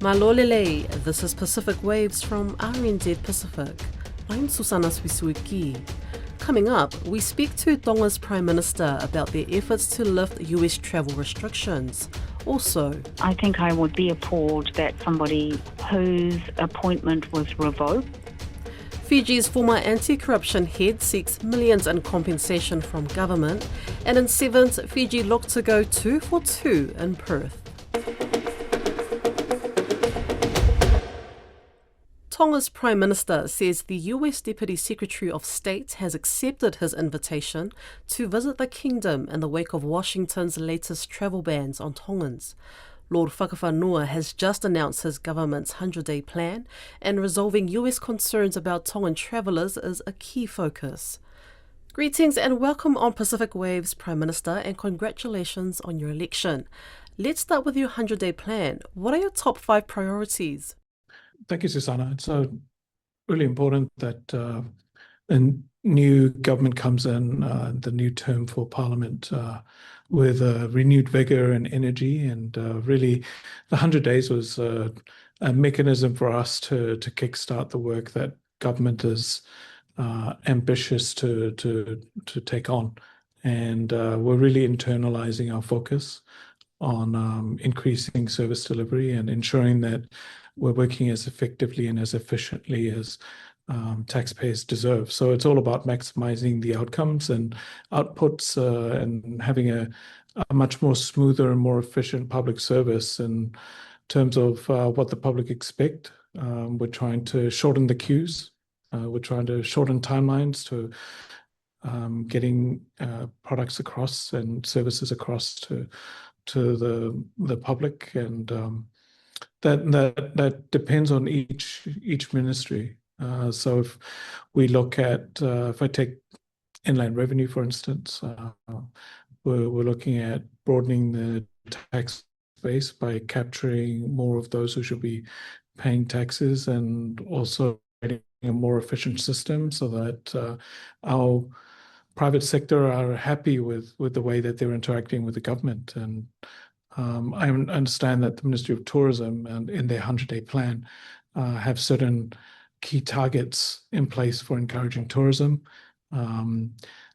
Malolele, this is Pacific Waves from RNZ Pacific. I'm Susana Swisuiki. Coming up, we speak to Tonga's Prime Minister about their efforts to lift US travel restrictions. Also, I think I would be appalled that somebody whose appointment was revoked. Fiji's former anti-corruption head seeks millions in compensation from government. And in sevens, Fiji looked to go 2 for 2 in Perth. Tonga's Prime Minister says the US Deputy Secretary of State has accepted his invitation to visit the kingdom in the wake of Washington's latest travel bans on Tongans. Lord Fakafanua has just announced his government's 100-day plan, and resolving US concerns about Tongan travellers is a key focus. Greetings and welcome on Pacific Waves, Prime Minister, and congratulations on your election. Let's start with your 100-day plan. What are your top 5 priorities? Thank you, Susanna. It's really important that a new government comes in, the new term for Parliament, with renewed vigor and energy. And really, the 100 days was a mechanism for us to kickstart the work that government is ambitious to take on. And we're really internalizing our focus on increasing service delivery and ensuring that we're working as effectively and as efficiently as taxpayers deserve. So it's all about maximizing the outcomes and outputs and having a much more smoother and more efficient public service in terms of what the public expect. We're trying to shorten the queues. We're trying to shorten timelines to getting products across and services across to the public, and that depends on each ministry. So if we look at, if I take inland revenue, for instance, we're looking at broadening the tax base by capturing more of those who should be paying taxes, and also creating a more efficient system so that our private sector are happy with the way that they're interacting with the government. And I understand that the Ministry of Tourism and in their 100-day plan have certain key targets in place for encouraging tourism,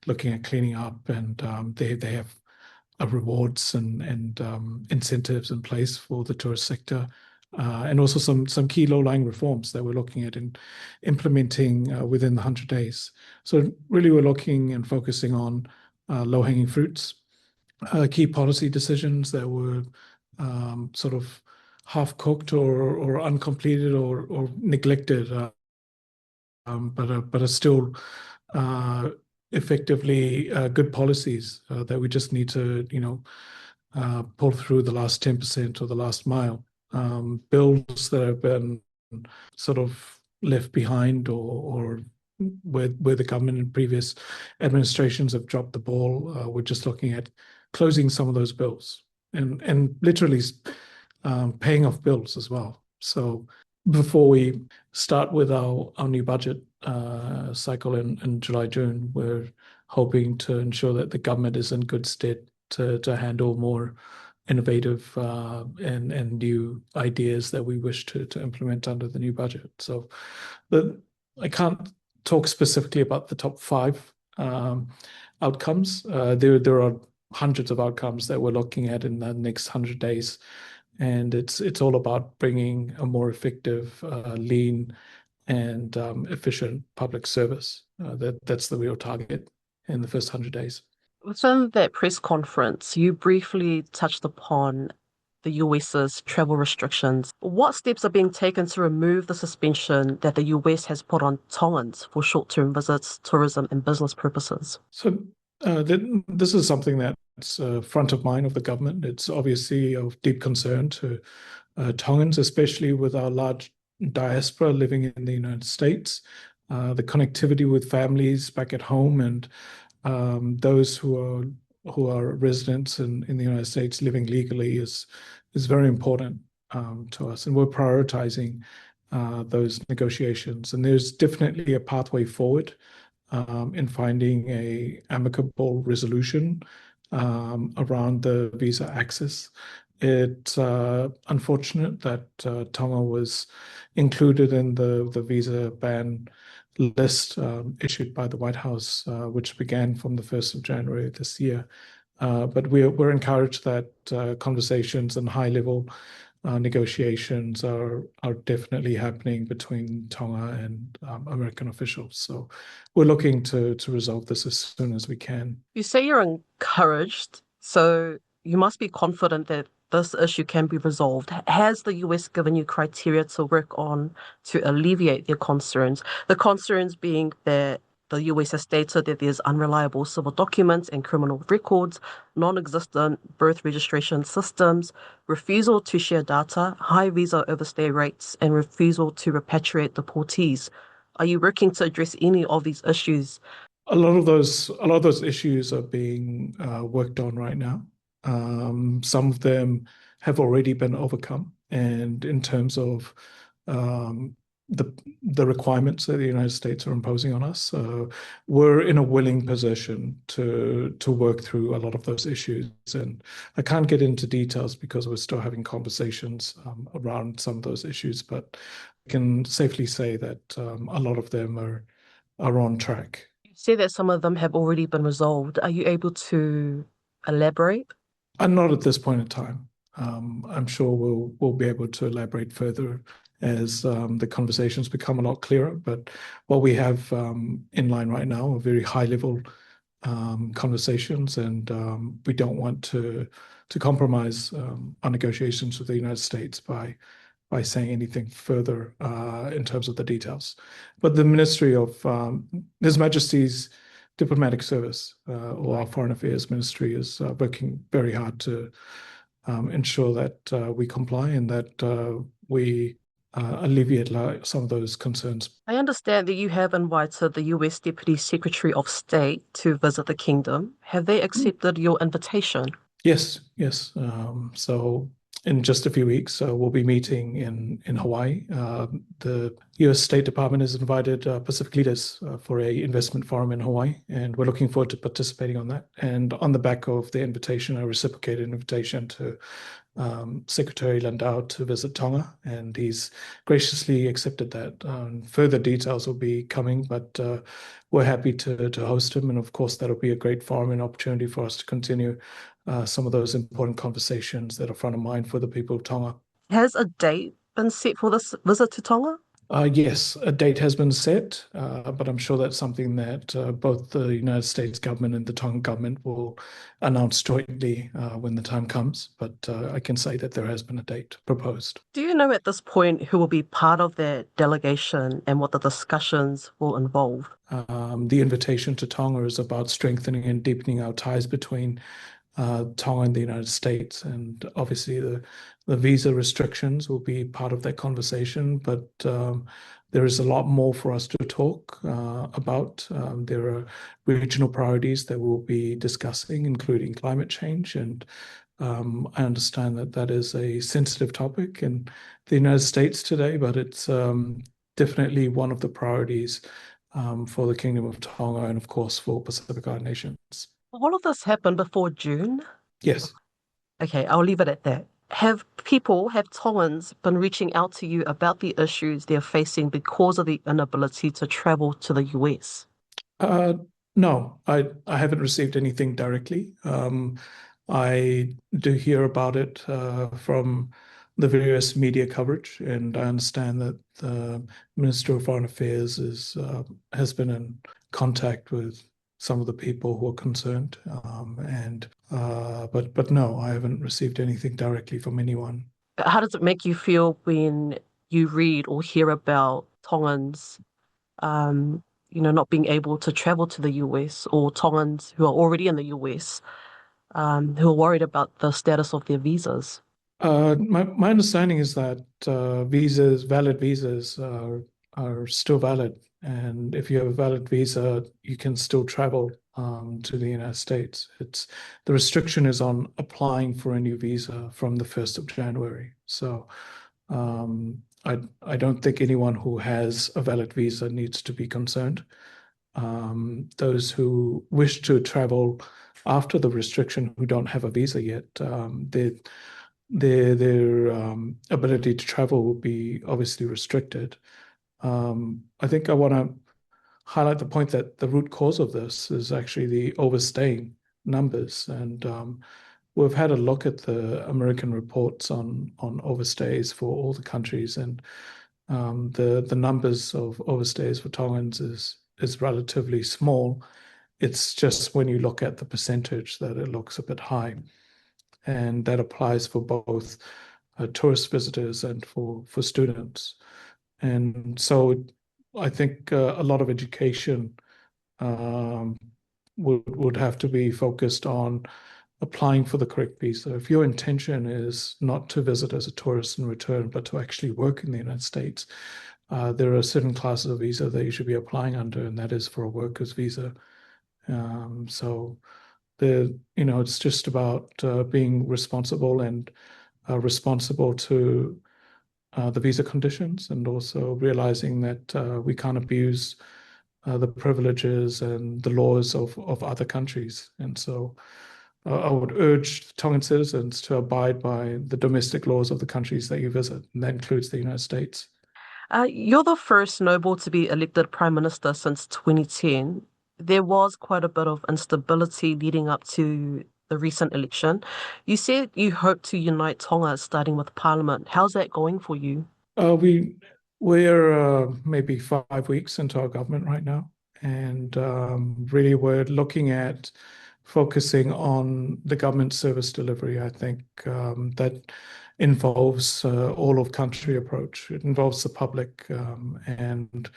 looking at cleaning up, and they have rewards and incentives in place for the tourist sector, and also some key low-lying reforms that we're looking at in implementing within the 100 days. So really we're looking and focusing on low-hanging fruits, key policy decisions that were sort of half-cooked or uncompleted or neglected, but are still effectively good policies that we just need to, pull through the last 10% or the last mile. Bills that have been sort of left behind, or where the government and previous administrations have dropped the ball. We're just looking at closing some of those bills and literally paying off bills as well. So before we start with our new budget cycle in July, June, we're hoping to ensure that the government is in good stead to handle more innovative and new ideas that we wish to implement under the new budget. So I can't talk specifically about the top 5 outcomes. There are hundreds of outcomes that we're looking at in the next 100 days. And it's all about bringing a more effective, lean, and efficient public service. That's the real target in the first 100 days. Within that press conference, you briefly touched upon the US's travel restrictions. What steps are being taken to remove the suspension that the US has put on Tongans for short-term visits, tourism, and business purposes? So this is something that's front of mind of the government. It's obviously of deep concern to Tongans, especially with our large diaspora living in the United States. The connectivity with families back at home and those who are residents in the United States living legally is very important to us, and we're prioritizing those negotiations. And there's definitely a pathway forward in finding a amicable resolution around the visa access It's unfortunate that Tonga was included in the visa ban list issued by the White House, which began from the 1st of January this year. But we're encouraged that conversations and high-level negotiations are definitely happening between Tonga and American officials. So we're looking to resolve this as soon as we can. You say you're encouraged, so you must be confident that this issue can be resolved. Has the US given you criteria to work on to alleviate their concerns? The concerns being that the US has stated that there's unreliable civil documents and criminal records, non-existent birth registration systems, refusal to share data, high visa overstay rates, and refusal to repatriate deportees. Are you working to address any of these issues? A lot of those issues are being worked on right now. Some of them have already been overcome, and in terms of um, the requirements that the United States are imposing on us, we're in a willing position to work through a lot of those issues. And I can't get into details because we're still having conversations around some of those issues, but I can safely say that a lot of them are on track. You say that some of them have already been resolved. Are you able to elaborate? And not at this point in time. I'm sure we'll be able to elaborate further as the conversations become a lot clearer. But what we have in line right now are very high level conversations, and we don't want to compromise our negotiations with the United States by saying anything further in terms of the details. But the Ministry of His Majesty's Diplomatic Service or our Foreign Affairs Ministry is working very hard to ensure that we comply and that we alleviate some of those concerns. I understand that you have invited the US Deputy Secretary of State to visit the kingdom. Have they accepted your invitation? Yes, yes. So in just a few weeks, we'll be meeting in Hawaii. The U.S. State Department has invited Pacific leaders for a investment forum in Hawaii, and we're looking forward to participating on that. And on the back of the invitation, I reciprocated an invitation to Secretary Landau to visit Tonga, and he's graciously accepted that. Further details will be coming, but we're happy to host him, and of course that'll be a great forum and opportunity for us to continue some of those important conversations that are front of mind for the people of Tonga. Has a date been set for this visit to Tonga? Yes, a date has been set, but I'm sure that's something that both the United States government and the Tongan government will announce jointly when the time comes. But I can say that there has been a date proposed. Do you know at this point who will be part of that delegation and what the discussions will involve? The invitation to Tonga is about strengthening and deepening our ties between Tonga and the United States. And obviously the visa restrictions will be part of that conversation, but there is a lot more for us to talk about. There are regional priorities that we'll be discussing, including climate change. And I understand that that is a sensitive topic in the United States today, but it's definitely one of the priorities for the Kingdom of Tonga and, of course, for Pacific Island nations. All of this happened before June? Yes. Okay, I'll leave it at that. Have Tongans been reaching out to you about the issues they're facing because of the inability to travel to the US? No, I haven't received anything directly. I do hear about it from the various media coverage, and I understand that the Minister of Foreign Affairs has been in contact with some of the people who are concerned. But no, I haven't received anything directly from anyone. How does it make you feel when you read or hear about Tongans, not being able to travel to the US, or Tongans who are already in the US, who are worried about the status of their visas? My understanding is that valid visas are still valid. And if you have a valid visa, you can still travel to the United States. The restriction is on applying for a new visa from the 1st of January. So I don't think anyone who has a valid visa needs to be concerned. Those who wish to travel after the restriction who don't have a visa yet, their ability to travel will be obviously restricted. I think I want to highlight the point that the root cause of this is actually the overstaying numbers. And we've had a look at the American reports on overstays for all the countries, and the numbers of overstays for Tongans is relatively small. It's just when you look at the percentage that it looks a bit high, and that applies for both tourist visitors and for students. And so I think a lot of education um, would have to be focused on applying for the correct visa. If your intention is not to visit as a tourist and return, but to actually work in the United States, there are certain classes of visa that you should be applying under, and that is for a worker's visa. So it's just about being responsible and responsible to the visa conditions, and also realizing that we can't abuse the privileges and the laws of other countries. And so I would urge Tongan citizens to abide by the domestic laws of the countries that you visit, and that includes the United States. You're the first noble to be elected Prime Minister since 2010. There was quite a bit of instability leading up to the recent election. You said you hope to unite Tonga, starting with Parliament. How's that going for you? We're maybe 5 weeks into our government right now, and really we're looking at focusing on the government service delivery. I think that involves all of country approach. It involves the public, and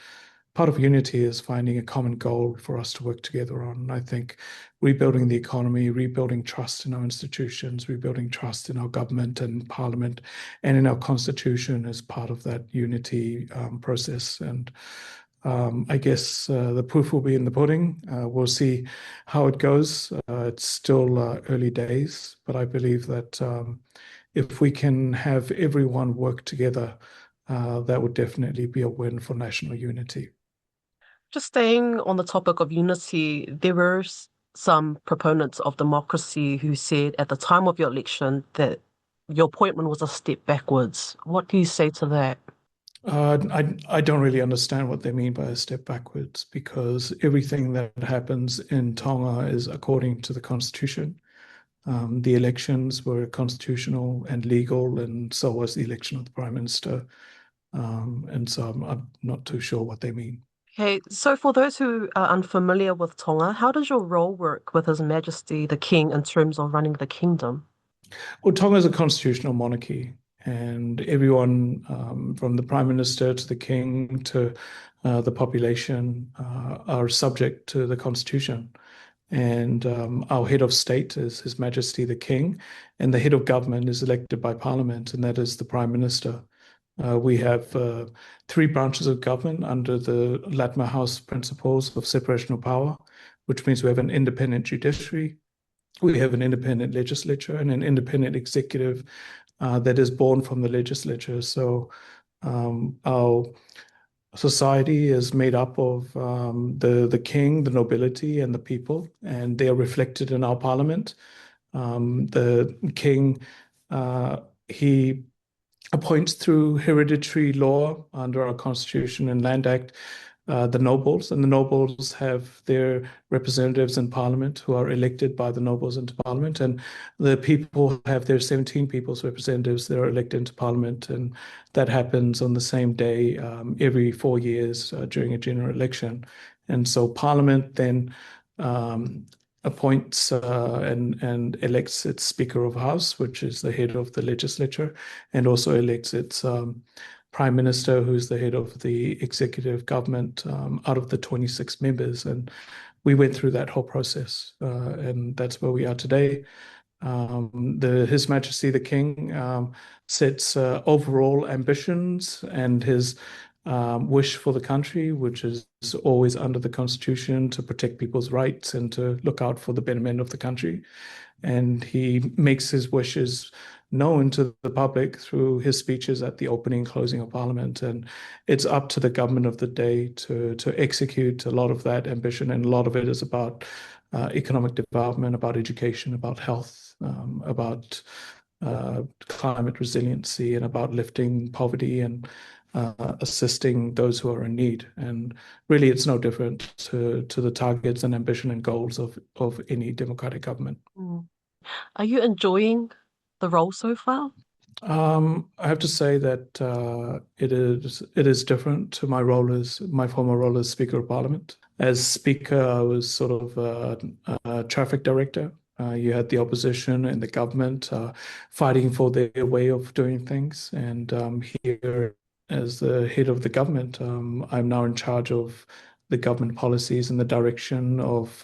part of unity is finding a common goal for us to work together on. I think rebuilding the economy, rebuilding trust in our institutions, rebuilding trust in our government and parliament and in our constitution is part of that unity process. And I guess the proof will be in the pudding. We'll see how it goes. It's still early days, but I believe that if we can have everyone work together, that would definitely be a win for national unity. Just staying on the topic of unity, there were some proponents of democracy who said at the time of your election that your appointment was a step backwards. What do you say to that? I don't really understand what they mean by a step backwards, because everything that happens in Tonga is according to the constitution. The elections were constitutional and legal, and so was the election of the Prime Minister. And so I'm not too sure what they mean. Okay, so for those who are unfamiliar with Tonga, how does your role work with His Majesty the King in terms of running the kingdom? Well, Tonga is a constitutional monarchy, and everyone from the Prime Minister to the King to the population are subject to the Constitution. And our head of state is His Majesty the King, and the head of government is elected by Parliament, and that is the Prime Minister. We have three branches of government under the Latimer House principles of separation of power, which means we have an independent judiciary, we have an independent legislature, and an independent executive that is born from the legislature. So our society is made up of the king, the nobility, and the people, and they are reflected in our parliament. The king, he appoints through hereditary law under our Constitution and Land Act the nobles, and the nobles have their representatives in Parliament who are elected by the nobles into Parliament, and the people have their 17 people's representatives that are elected into Parliament, and that happens on the same day every 4 years during a general election. And so Parliament then appoints and elects its Speaker of House, which is the head of the legislature, and also elects its Prime Minister, who's the head of the executive government out of the 26 members. And we went through that whole process, and that's where we are today. His Majesty the King sets overall ambitions and his wish for the country, which is always under the Constitution to protect people's rights and to look out for the betterment of the country. And he makes his wishes known to the public through his speeches at the opening and closing of Parliament. And it's up to the government of the day to execute a lot of that ambition. And a lot of it is about economic development, about education, about health, about climate resiliency and about lifting poverty and assisting those who are in need. And really, it's no different to the targets and ambition and goals of any democratic government. Are you enjoying the role so far? I have to say that it is different to my former role as Speaker of Parliament. As Speaker, I was sort of a traffic director. You had the opposition and the government fighting for their way of doing things. And here, as the head of the government, I'm now in charge of the government policies and the direction of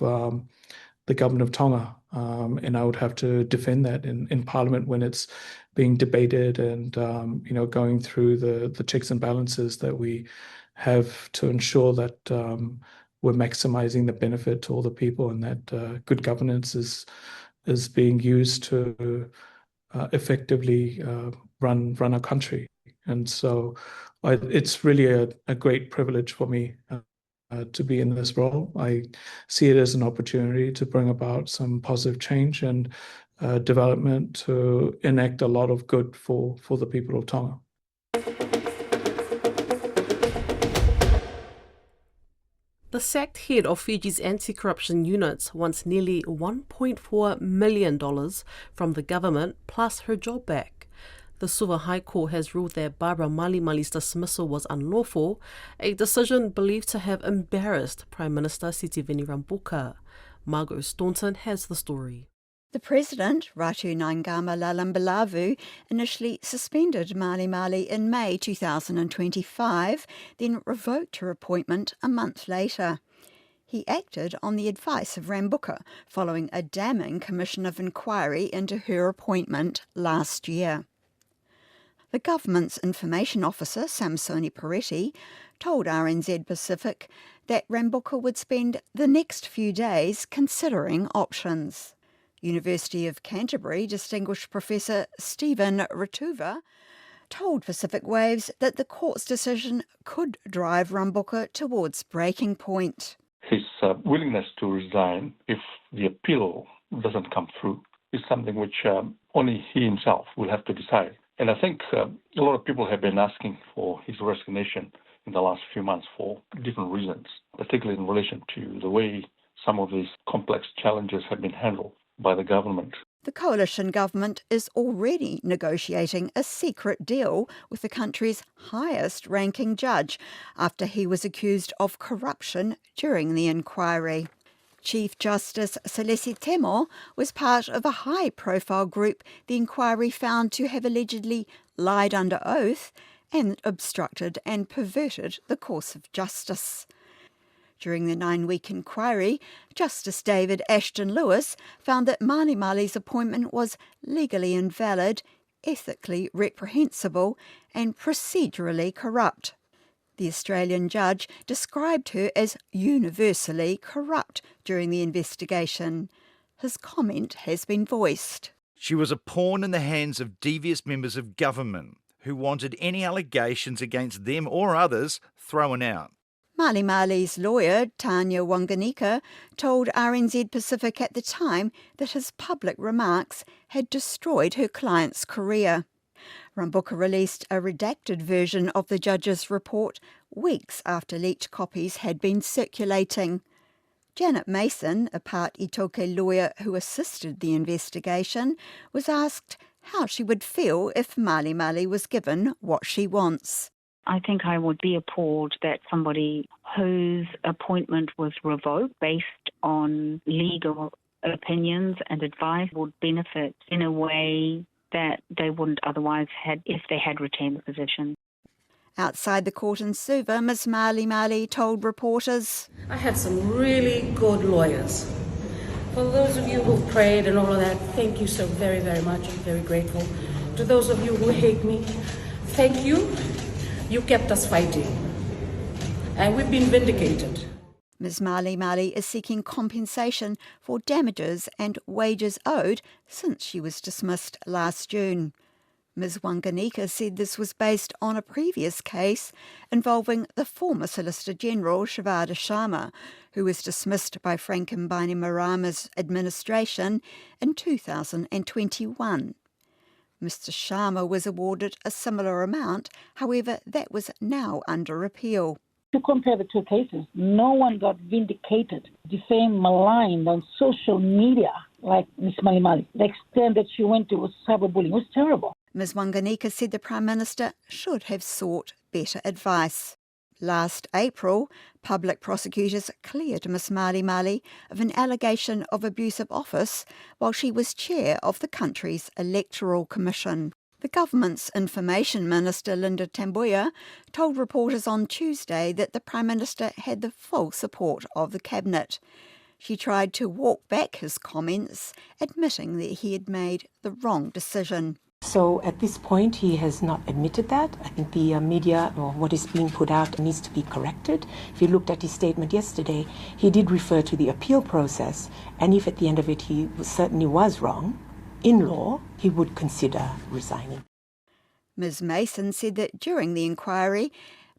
the government of Tonga. And I would have to defend that in Parliament when it's being debated and going through the checks and balances that we have to ensure that we're maximizing the benefit to all the people, and that good governance is being used to effectively run our country. And so it's really a great privilege for me to be in this role. I see it as an opportunity to bring about some positive change and development to enact a lot of good for the people of Tonga. The sacked head of Fiji's anti-corruption unit wants nearly $1.4 million from the government plus her job back. The Suva High Court has ruled that Barbara Malimali's dismissal was unlawful, a decision believed to have embarrassed Prime Minister Sitiveni Rabuka. Margaret Staunton has the story. The President, Ratu Naingama Lalambalavu, initially suspended Malimali in May 2025, then revoked her appointment a month later. He acted on the advice of Rabuka following a damning commission of inquiry into her appointment last year. The government's information officer, Samsoni Peretti, told RNZ Pacific that Rabuka would spend the next few days considering options. University of Canterbury Distinguished Professor Stephen Ratuva told Pacific Waves that the court's decision could drive Rabuka towards breaking point. His willingness to resign if the appeal doesn't come through is something which only he himself will have to decide. And I think a lot of people have been asking for his resignation in the last few months for different reasons, particularly in relation to the way some of these complex challenges have been handled by the government. The coalition government is already negotiating a secret deal with the country's highest-ranking judge after he was accused of corruption during the inquiry. Chief Justice Selesi Temo was part of a high-profile group the inquiry found to have allegedly lied under oath and obstructed and perverted the course of justice. During the 9-week inquiry, Justice David Ashton Lewis found that Malimali's appointment was legally invalid, ethically reprehensible and procedurally corrupt. The Australian judge described her as universally corrupt during the investigation. His comment has been voiced. She was a pawn in the hands of devious members of government who wanted any allegations against them or others thrown out. Malimali's lawyer, Tanya Wanganika, told RNZ Pacific at the time that his public remarks had destroyed her client's career. Rabuka released a redacted version of the judge's report weeks after leaked copies had been circulating. Janet Mason, a part Itoke lawyer who assisted the investigation, was asked how she would feel if Malimali was given what she wants. I think I would be appalled that somebody whose appointment was revoked based on legal opinions and advice would benefit in a way that they wouldn't otherwise had if they had retained the position. Outside the court in Suva, Ms Malimali told reporters, I had some really good lawyers. For those of you who've prayed and all of that, thank you so very, very much. I'm very grateful. To those of you who hate me, thank you. You kept us fighting, and we've been vindicated. Ms Malimali is seeking compensation for damages and wages owed since she was dismissed last June. Ms Wanganika said this was based on a previous case involving the former Solicitor General Shivada Sharma, who was dismissed by Frank Bainimarama's administration in 2021. Mr Sharma was awarded a similar amount, however that was now under appeal. To compare the two cases, no one got vindicated, defamed, maligned on social media like Ms Malimali. The extent that she went to was cyberbullying. It was terrible. Ms Wanganika said the Prime Minister should have sought better advice. Last April, public prosecutors cleared Ms Malimali of an allegation of abuse of office while she was chair of the country's Electoral Commission. The government's Information Minister, Linda Tambuya, told reporters on Tuesday that the Prime Minister had the full support of the Cabinet. She tried to walk back his comments, admitting that he had made the wrong decision. So at this point, he has not admitted that. I think the media or what is being put out needs to be corrected. If you looked at his statement yesterday, he did refer to the appeal process, and if at the end of it he certainly was wrong, in law, he would consider resigning. Ms Mason said that during the inquiry,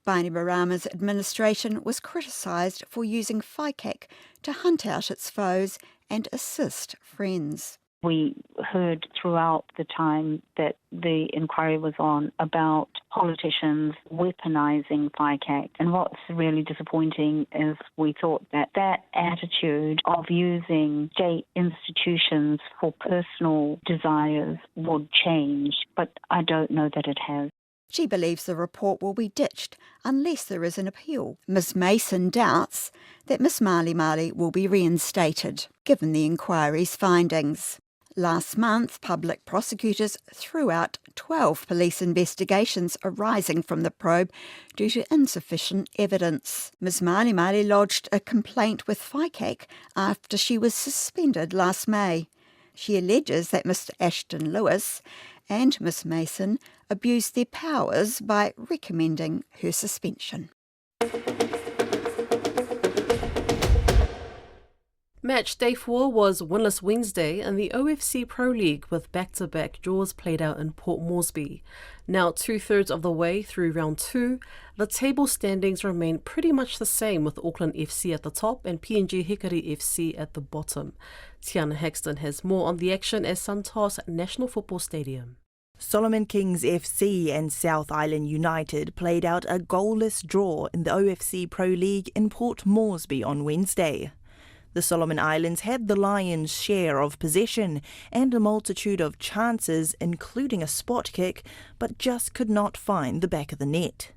Bainimarama's administration was criticised for using FICAC to hunt out its foes and assist friends. We heard throughout the time that the inquiry was on about politicians weaponising FICAC. And what's really disappointing is we thought that that attitude of using state institutions for personal desires would change, but I don't know that it has. She believes the report will be ditched unless there is an appeal. Ms Mason doubts that Ms Malimali will be reinstated, given the inquiry's findings. Last month, public prosecutors threw out 12 police investigations arising from the probe due to insufficient evidence. Ms Malimali lodged a complaint with FICAC after she was suspended last May. She alleges that Mr Ashton Lewis and Ms Mason abused their powers by recommending her suspension. Match day 4 was winless Wednesday in the OFC Pro League with back-to-back draws played out in Port Moresby. Now 2/3 of the way through round 2, the table standings remain pretty much the same with Auckland FC at the top and PNG Hikari FC at the bottom. Tiana Hexton has more on the action at Santos National Football Stadium. Solomon Kings FC and South Island United played out a goalless draw in the OFC Pro League in Port Moresby on Wednesday. The Solomon Islands had the Lions' share of possession and a multitude of chances, including a spot kick, but just could not find the back of the net.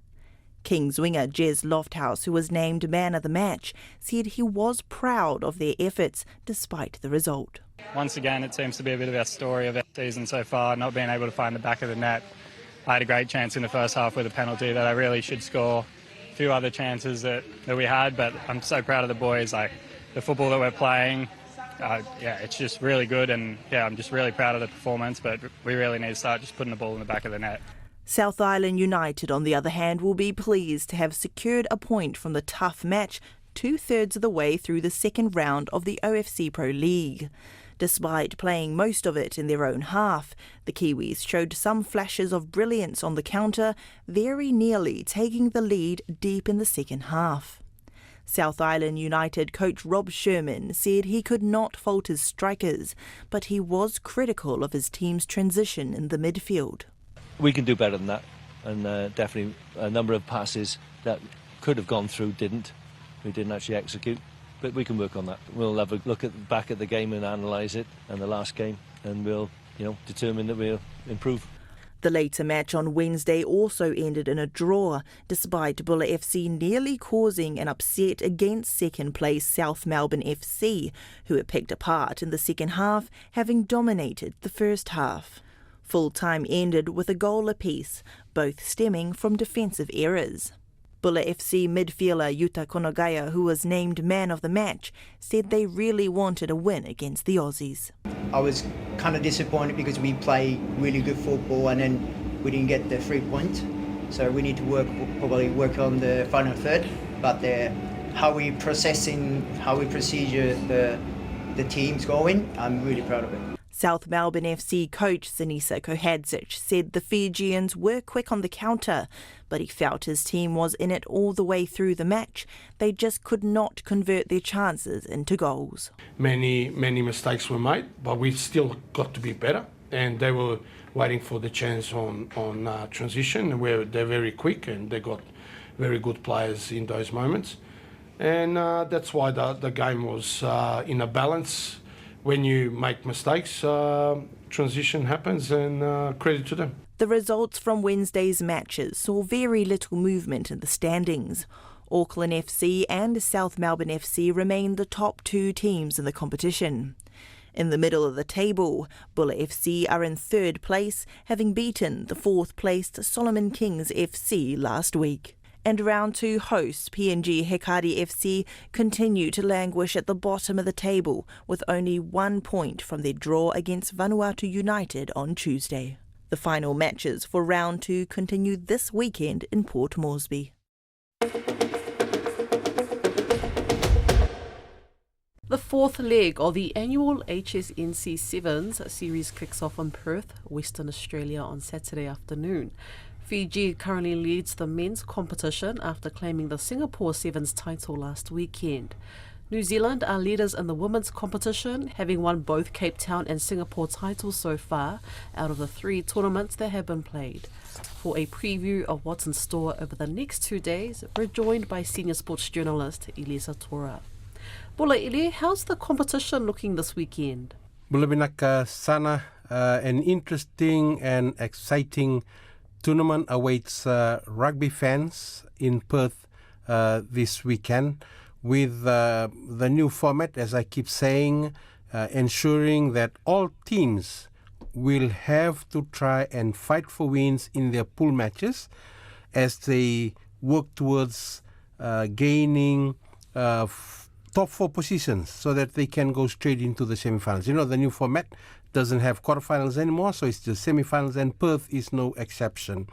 Kings winger Jez Lofthouse, who was named man of the match, said he was proud of their efforts despite the result. Once again, it seems to be a bit of our story of our season so far, not being able to find the back of the net. I had a great chance in the first half with a penalty that I really should score. A few other chances that we had, but I'm so proud of the boys. The football that we're playing, it's just really good, and I'm just really proud of the performance, but we really need to start just putting the ball in the back of the net. South Island United, on the other hand, will be pleased to have secured a point from the tough match 2/3 of the way through the second round of the OFC Pro League. Despite playing most of it in their own half, the Kiwis showed some flashes of brilliance on the counter, very nearly taking the lead deep in the second half. South Island United coach Rob Sherman said he could not fault his strikers, but he was critical of his team's transition in the midfield. We can do better than that, and definitely a number of passes that could have gone through we didn't actually execute, but we can work on that. We'll have a look back at the game and analyse it, and the last game, and we'll determine that we'll improve. The later match on Wednesday also ended in a draw, despite Buller FC nearly causing an upset against second-place South Melbourne FC, who were picked apart in the second half, having dominated the first half. Full-time ended with a goal apiece, both stemming from defensive errors. Buller FC midfielder Yuta Konogaya, who was named man of the match, said they really wanted a win against the Aussies. I was kind of disappointed because we play really good football and then we didn't get the 3 points. So we need to probably work on the final third. But how we procedure the teams going, I'm really proud of it. South Melbourne FC coach Sinisa Kohadzic said the Fijians were quick on the counter, but he felt his team was in it all the way through the match. They just could not convert their chances into goals. Many mistakes were made, but we've still got to be better, and they were waiting for the chance on transition, where they're very quick and they got very good players in those moments. And that's why the game was in a balance. When you make mistakes, transition happens, and credit to them. The results from Wednesday's matches saw very little movement in the standings. Auckland FC and South Melbourne FC remain the top two teams in the competition. In the middle of the table, Bulla FC are in third place, having beaten the fourth-placed Solomon Kings FC last week. And round two hosts PNG Hekari FC continue to languish at the bottom of the table with only 1 point from their draw against Vanuatu United on Tuesday. The final matches for round two continue this weekend in Port Moresby. The fourth leg of the annual HSNC Sevens series kicks off in Perth, Western Australia on Saturday afternoon. Fiji currently leads the men's competition after claiming the Singapore Sevens title last weekend. New Zealand are leaders in the women's competition, having won both Cape Town and Singapore titles so far out of the 3 tournaments that have been played. For a preview of what's in store over the next 2 days, we're joined by senior sports journalist Iliesa Tora. Bula Ili, how's the competition looking this weekend? Bula Binaka Sana, an interesting and exciting tournament awaits rugby fans in Perth this weekend with the new format, as I keep saying, ensuring that all teams will have to try and fight for wins in their pool matches as they work towards gaining top 4 positions so that they can go straight into the semi-finals. You know, the new format doesn't have quarterfinals anymore, so it's just semi-finals, and Perth is no exception.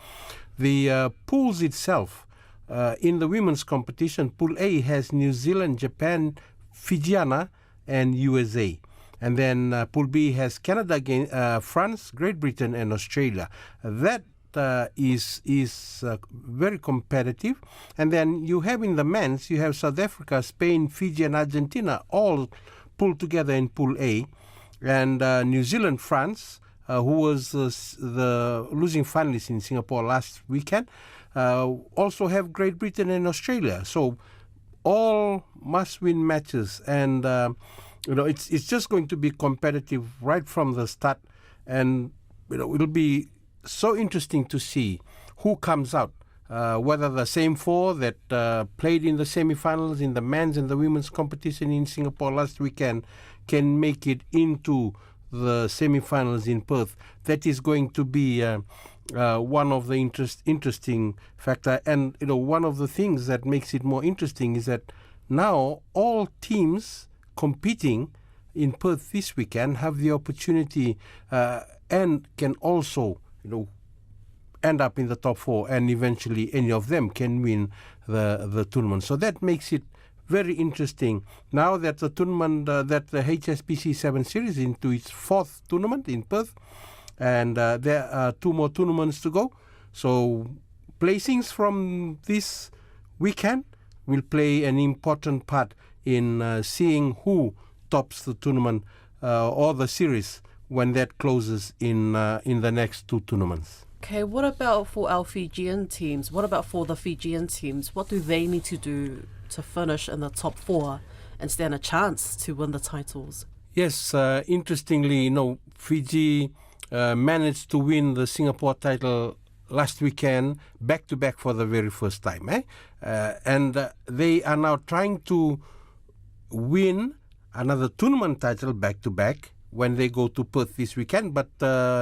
The pools itself, in the women's competition, Pool A has New Zealand, Japan, Fijiana, and USA. And then Pool B has Canada, France, Great Britain, and Australia. That is very competitive. And then you have in the men's, you have South Africa, Spain, Fiji, and Argentina all pulled together in Pool A. And New Zealand, France, who was the losing finalist in Singapore last weekend, also have Great Britain and Australia. So all must-win matches, and it's just going to be competitive right from the start. And it'll be so interesting to see who comes out, whether the same 4 that played in the semi-finals in the men's and the women's competition in Singapore last weekend can make it into the semi-finals in Perth. That is going to be one of the interesting factor. And one of the things that makes it more interesting is that now all teams competing in Perth this weekend have the opportunity and can also end up in the top 4, and eventually any of them can win the tournament. So that makes it very interesting. Now that the tournament, that the HSBC 7 Series into its 4th tournament in Perth, and there are 2 more tournaments to go. So placings from this weekend will play an important part in seeing who tops the tournament or the series when that closes in the next 2 tournaments. Okay, what about for our Fijian teams? What about for the Fijian teams? What do they need to do to finish in the top 4 and stand a chance to win the titles? Yes, interestingly, Fiji managed to win the Singapore title last weekend back-to-back for the very first time. And they are now trying to win another tournament title back-to-back when they go to Perth this weekend. But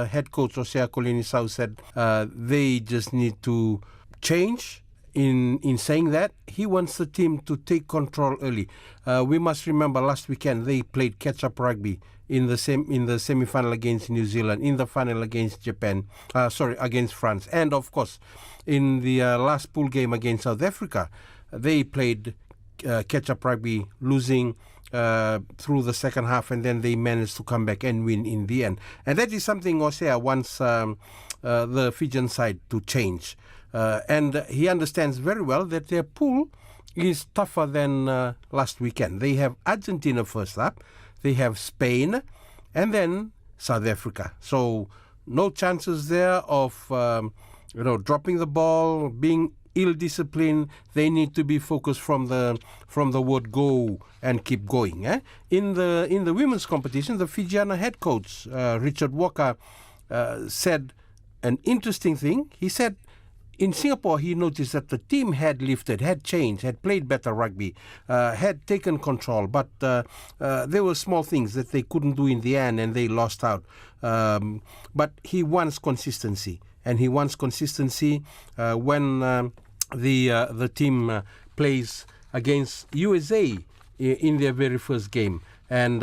head coach Osea Kolini-Sau said they just need to change in saying that. He wants the team to take control early. We must remember last weekend they played catch-up rugby in the semi-final against New Zealand, in the final against against France. And of course, in the last pool game against South Africa, they played catch-up rugby, losing through the second half, and then they managed to come back and win in the end. And that is something Osea wants the Fijian side to change. And he understands very well that their pool is tougher than last weekend. They have Argentina first up, they have Spain, and then South Africa. So no chances there of dropping the ball, being ill-disciplined. They need to be focused from the word go and keep going. In the women's competition, the Fijiana head coach Richard Walker said an interesting thing. He said in Singapore he noticed that the team had lifted, had changed, had played better rugby, had taken control, but there were small things that they couldn't do in the end and they lost out. But he wants consistency, and he wants consistency when the team plays against USA in their very first game. And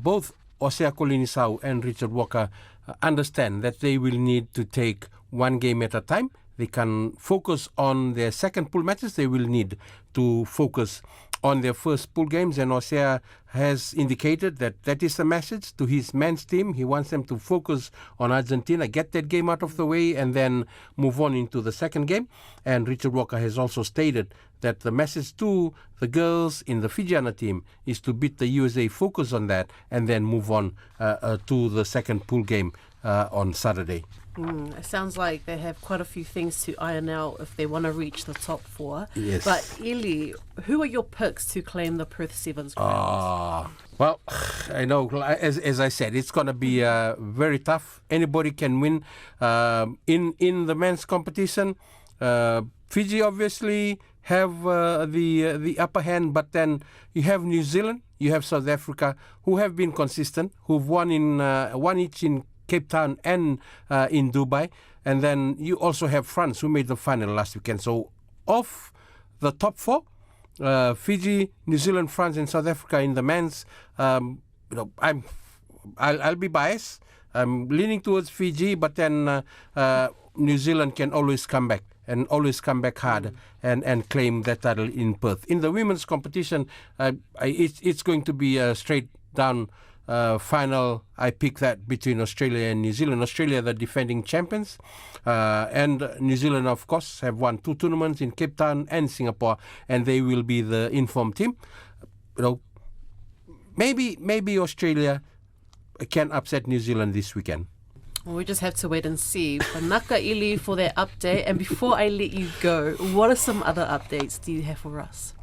both Osea Kolinisau and Richard Walker understand that they will need to take one game at a time. They can focus on their second pool matches. They will need to focus on their first pool games, and Osea has indicated that that is the message to his men's team. He wants them to focus on Argentina, get that game out of the way, and then move on into the second game. And Richard Walker has also stated that the message to the girls in the Fijiana team is to beat the USA, focus on that, and then move on to the second pool game on Saturday. It sounds like they have quite a few things to iron out if they want to reach the top four. Yes. But Ili, who are your picks to claim the Perth Sevens crown? Well, I know, as I said, it's going to be very tough. Anybody can win. In the men's competition, Fiji obviously have the upper hand, but then you have New Zealand, you have South Africa, who have been consistent, who've won each in Cape Town and in Dubai. And then you also have France, who made the final last weekend. So of the top four, Fiji, New Zealand, France, and South Africa in the men's, I'll be biased. I'm leaning towards Fiji, but then New Zealand can always come back and always come back hard and claim that title in Perth. In the women's competition, it's going to be a straight down final. I pick that between Australia and New Zealand. Australia, the defending champions, and New Zealand, of course, have won 2 tournaments in Cape Town and Singapore, and they will be the informed team. Maybe Australia can upset New Zealand this weekend. Well, we just have to wait and see. But Naka Ili for their update. And before I let you go, what are some other updates do you have for us?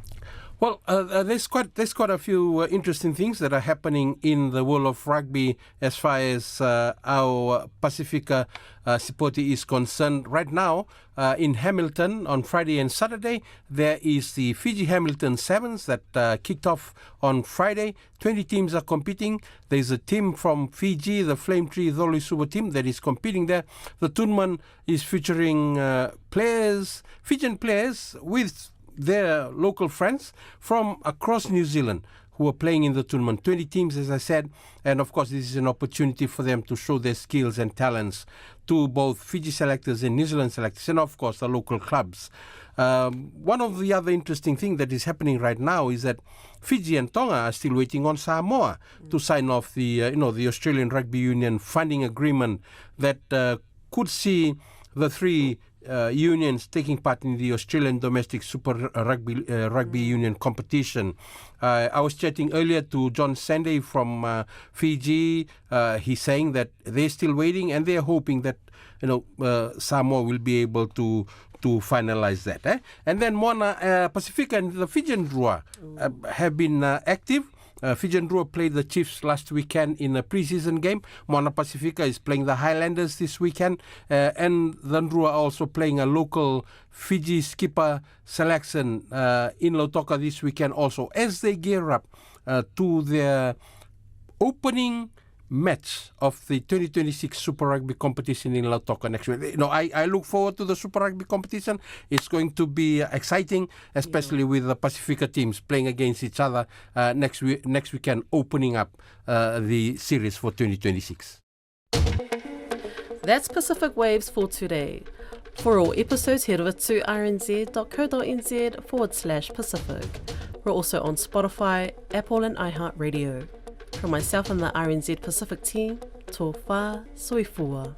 Well, there's quite a few interesting things that are happening in the world of rugby as far as our Pacifica Sipoti is concerned. Right now, in Hamilton on Friday and Saturday, there is the Fiji Hamilton Sevens that kicked off on Friday. 20 teams are competing. There's a team from Fiji, the Flame Tree Dholi Suba team, that is competing there. The tournament is featuring Fijian players with their local friends from across New Zealand who are playing in the tournament. 20 teams, as I said, and of course this is an opportunity for them to show their skills and talents to both Fiji selectors and New Zealand selectors, and of course the local clubs. One of the other interesting things that is happening right now is that Fiji and Tonga are still waiting on Samoa to sign off the the Australian Rugby Union funding agreement that could see the three unions taking part in the Australian Domestic Super Rugby Union competition. I was chatting earlier to John Sanday from Fiji. He's saying that they're still waiting and they're hoping that Samoa will be able to finalize that. And then Moana Pacifica and the Fijian Drua have been active. Fijian Drua played the Chiefs last weekend in a preseason game. Moana Pacifica is playing the Highlanders this weekend. And the Drua are also playing a local Fiji skipper selection in Lautoka this weekend also, as they gear up to their opening match of the 2026 Super Rugby competition in Lautoka next week. I look forward to the Super Rugby competition. It's going to be exciting, especially with the Pacifica teams playing against each other next weekend, opening up the series for 2026. That's Pacific Waves for today. For all episodes, head over to rnz.co.nz/Pacific. We're also on Spotify, Apple and iHeartRadio. From myself and the RNZ Pacific team, tō whā soifua.